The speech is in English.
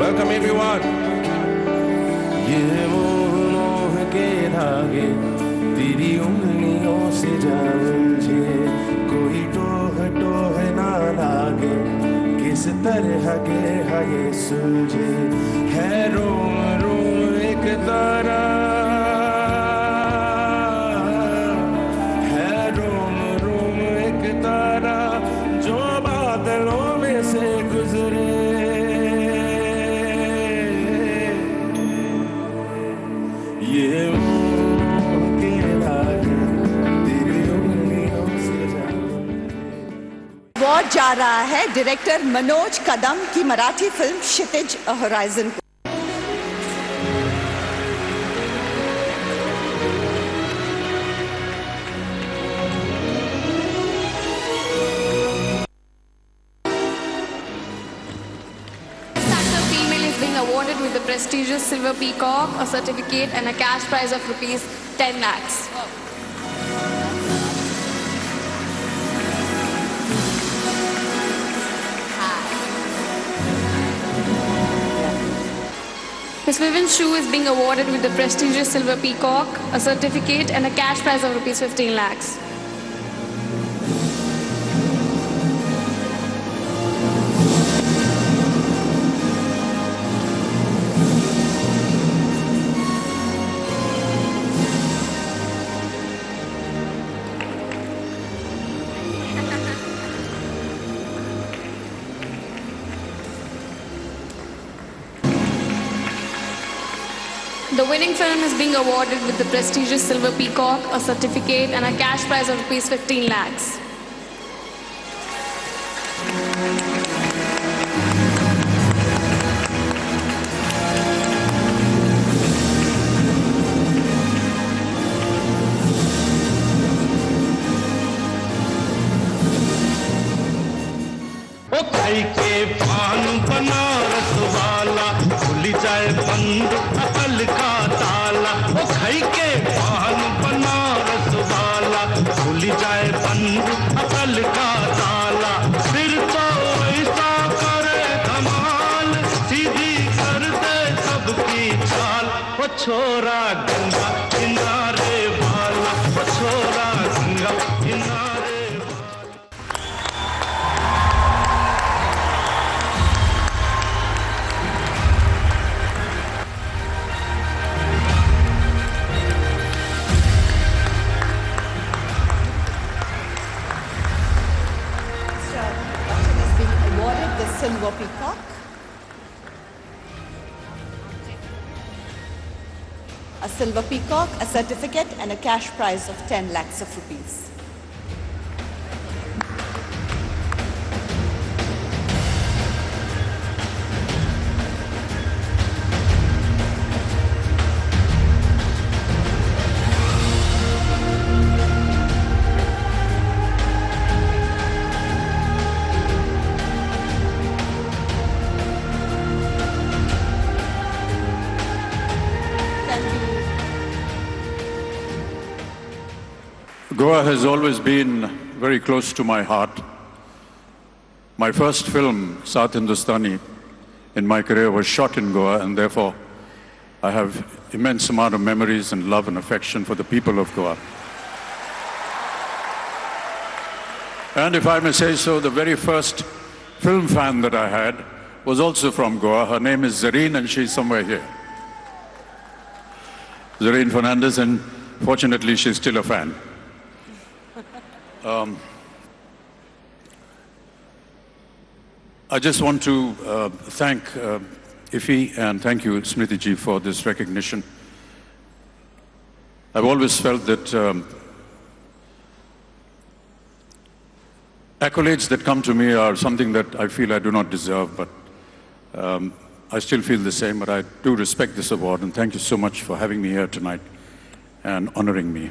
Welcome everyone. ये मोह के धागे तेरी उंगलियों से जा उलझे, कोई टोह ना लागे, किस तरह के है ये सुलझे, है रोम रोम एक तारा, है रोम रोम एक तारा जो बादलों में से गुजरे। ये अवार्ड जा रहा है डायरेक्टर मनोज कदम की मराठी फिल्म क्षितिज होराइजन को। Awarded with the prestigious Silver Peacock, a certificate and a cash prize of rupees 10 lakhs. Miss Vivian Shu is being awarded with the prestigious Silver Peacock, a certificate and a cash prize of rupees 15 lakhs. The winning film is being awarded with the prestigious Silver Peacock, a certificate and a cash prize of rupees 15 lakhs. जाए बंद अकल का ताला, ओ खाई के पान बनारस वाला, खुल जाए बंद अकल का ताला, फिर तो ऐसा करे धमाल, सीधी कर दे सबकी चाल, ओ छोरा गंगा किनारे वाला, ओ छोरा गंगा किनारे। Silver Peacock, a Silver Peacock, a certificate and a cash prize of 10 lakhs of rupees. Goa has always been very close to my heart. My first film, South Hindustani, in my career was shot in Goa, and therefore I have immense amount of memories and love and affection for the people of Goa. And if I may say so, the very first film fan that I had was also from Goa. Her name is Zareen, and she's somewhere here. Zareen Fernandez, and fortunately she's still a fan. I just want to thank Ifi and thank you, Smriti ji, for this recognition. I've always felt that accolades that come to me are something that I feel I do not deserve, but I still feel the same, but I do respect this award, and thank you so much for having me here tonight and honoring me.